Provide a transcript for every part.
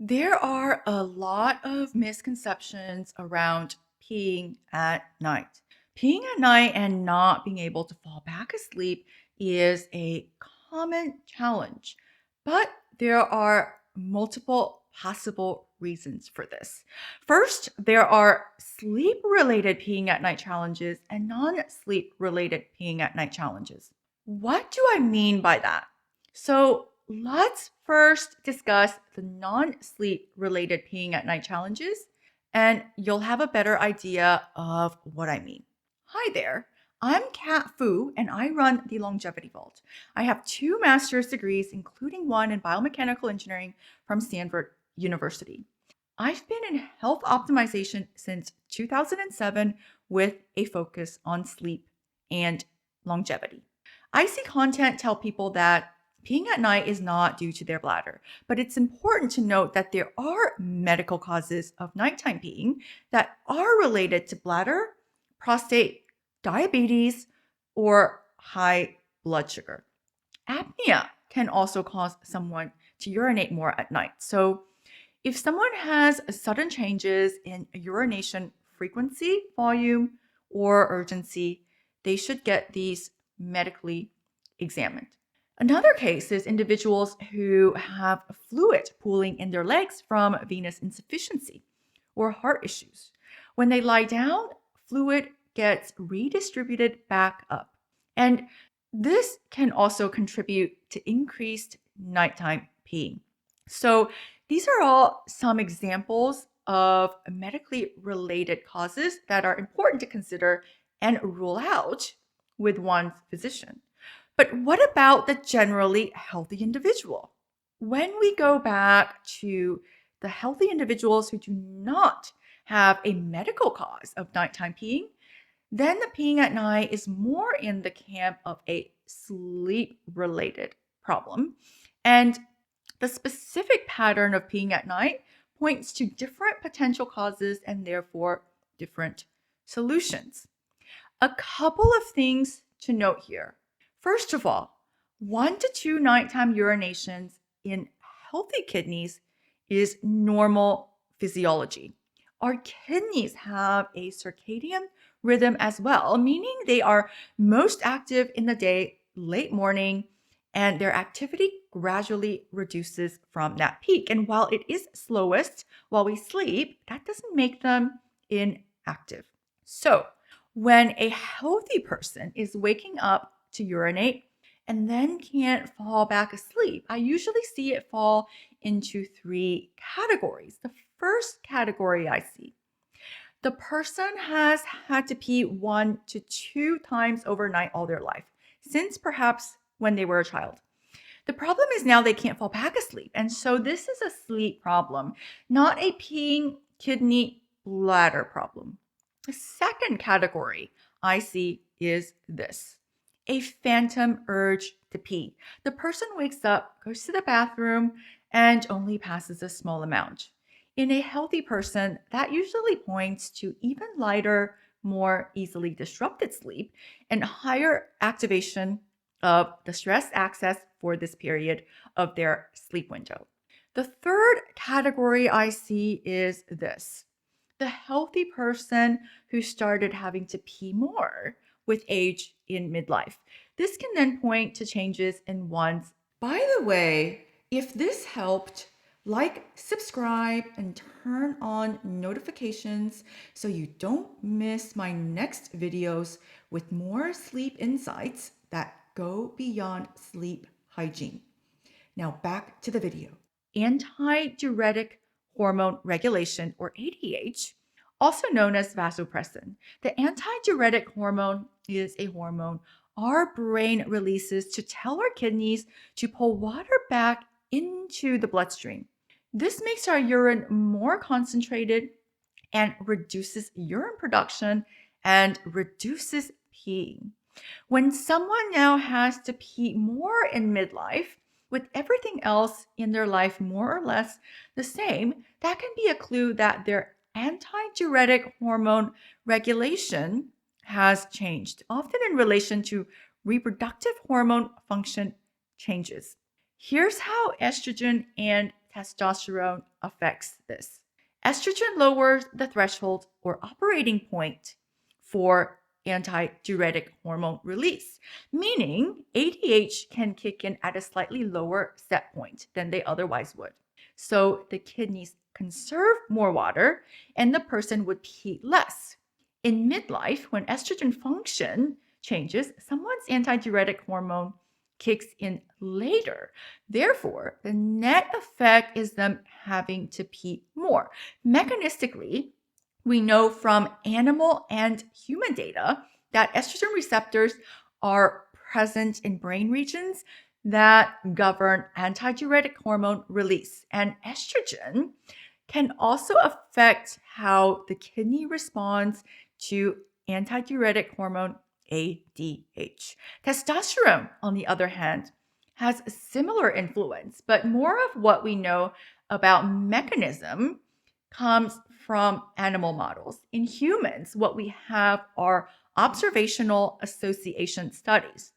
There are a lot of misconceptions around peeing at night. Peeing at night and not being able to fall back asleep is a common challenge, but there are multiple possible reasons for this. First, there are sleep related peeing at night challenges and non sleep related peeing at night challenges. What do I mean by that? So, let's first discuss the non sleep related peeing at night challenges, and you'll have a better idea of what I mean. Hi there, I'm Kat Fu, and I run the Longevity Vault. I have two master's degrees, including one in biomechanical engineering from Stanford University. I've been in health optimization since 2007 with a focus on sleep and longevity. I see content tell people that peeing at night is not due to their bladder, but it's important to note that there are medical causes of nighttime peeing that are related to bladder, prostate, diabetes, or high blood sugar. Apnea can also cause someone to urinate more at night. So, if someone has sudden changes in urination frequency, volume, or urgency, they should get these medically examined. Another case is individuals who have fluid pooling in their legs from venous insufficiency or heart issues. When they lie down, fluid gets redistributed back up. And this can also contribute to increased nighttime peeing. So, these are all some examples of medically related causes that are important to consider and rule out with one's physician. But what about the generally healthy individual? When we go back to the healthy individuals who do not have a medical cause of nighttime peeing, then the peeing at night is more in the camp of a sleep related problem. And the specific pattern of peeing at night points to different potential causes and therefore different solutions. A couple of things to note here. First of all, 1 to 2 nighttime urinations in healthy kidneys is normal physiology. Our kidneys have a circadian rhythm as well, meaning they are most active in the day, late morning, and their activity gradually reduces from that peak. And while it is slowest while we sleep, that doesn't make them inactive. So, when a healthy person is waking up to urinate and then can't fall back asleep, I usually see it fall into 3 categories. The first category I see, the person has had to pee 1 to 2 times overnight all their life, since perhaps when they were a child. The problem is now they can't fall back asleep. And so this is a sleep problem, not a peeing kidney bladder problem. The second category I see is this, a phantom urge to pee. The person wakes up, goes to the bathroom, and only passes a small amount. In a healthy person, that usually points to even lighter, more easily disrupted sleep and higher activation of the stress axis for this period of their sleep window. The third category I see is this, the healthy person who started having to pee more with age in midlife. This can then point to changes in one's. By the way, if this helped, like, subscribe, and turn on notifications so you don't miss my next videos with more sleep insights that go beyond sleep hygiene. Now back to the video. Antidiuretic hormone regulation, or ADH, also known as vasopressin. The antidiuretic hormone is a hormone our brain releases to tell our kidneys to pull water back into the bloodstream. This makes our urine more concentrated and reduces urine production and reduces peeing. When someone now has to pee more in midlife, with everything else in their life more or less the same, that can be a clue that their antidiuretic hormone regulation has changed, often in relation to reproductive hormone function changes. Here's how estrogen and testosterone affects this. Estrogen lowers the threshold or operating point for antidiuretic hormone release, meaning ADH can kick in at a slightly lower set point than they otherwise would. So the kidneys conserve more water and the person would pee less. In midlife, when estrogen function changes, someone's antidiuretic hormone kicks in later. Therefore, the net effect is them having to pee more. Mechanistically, we know from animal and human data that estrogen receptors are present in brain regions that govern antidiuretic hormone release. And estrogen can also affect how the kidney responds to antidiuretic hormone ADH. Testosterone, on the other hand, has a similar influence, but more of what we know about mechanism comes from animal models. In humans, what we have are observational association studies.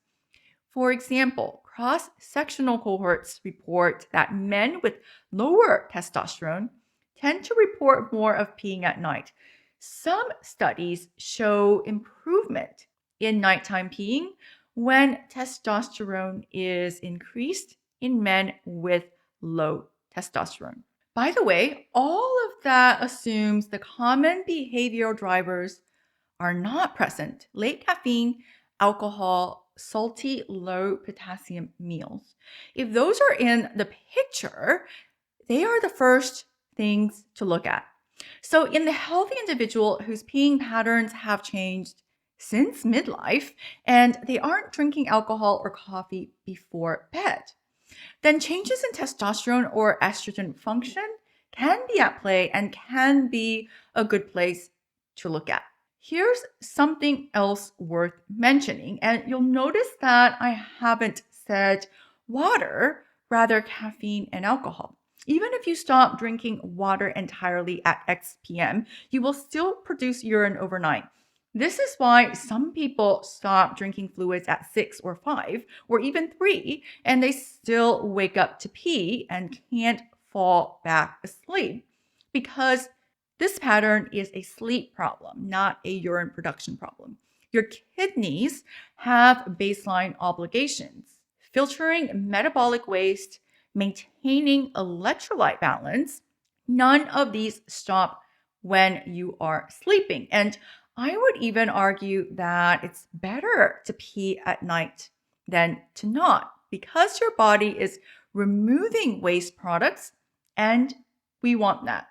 For example, cross-sectional cohorts report that men with lower testosterone tend to report more of peeing at night. Some studies show improvement in nighttime peeing when testosterone is increased in men with low testosterone. By the way, all of that assumes the common behavioral drivers are not present: late caffeine, alcohol, salty, low potassium meals. If those are in the picture, they are the first things to look at. So, in the healthy individual whose peeing patterns have changed since midlife and they aren't drinking alcohol or coffee before bed, then changes in testosterone or estrogen function can be at play and can be a good place to look at. Here's something else worth mentioning, and you'll notice that I haven't said water, rather caffeine and alcohol. Even if you stop drinking water entirely at X p.m., you will still produce urine overnight. This is why some people stop drinking fluids at 6 or 5 or even 3, and they still wake up to pee and can't fall back asleep, because this pattern is a sleep problem, not a urine production problem. Your kidneys have baseline obligations: filtering metabolic waste, maintaining electrolyte balance. None of these stop when you are sleeping. And I would even argue that it's better to pee at night than to not, because your body is removing waste products and we want that.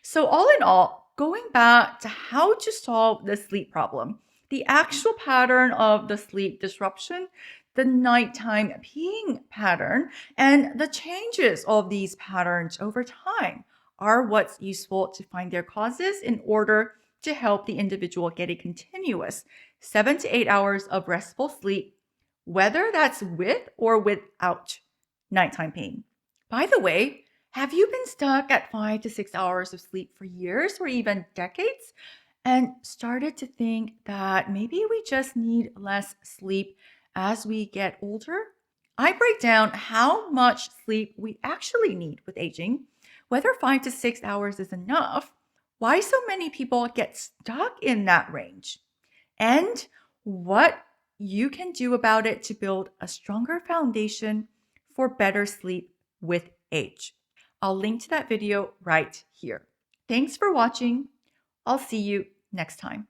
So, all in all, going back to how to solve the sleep problem, the actual pattern of the sleep disruption, the nighttime peeing pattern, and the changes of these patterns over time are what's useful to find their causes in order to help the individual get a continuous 7 to 8 hours of restful sleep, whether that's with or without nighttime peeing. By the way, have you been stuck at 5 to 6 hours of sleep for years or even decades and started to think that maybe we just need less sleep as we get older? I break down how much sleep we actually need with aging, whether 5 to 6 hours is enough, why so many people get stuck in that range, and what you can do about it to build a stronger foundation for better sleep with age. I'll link to that video right here. Thanks for watching. I'll see you next time.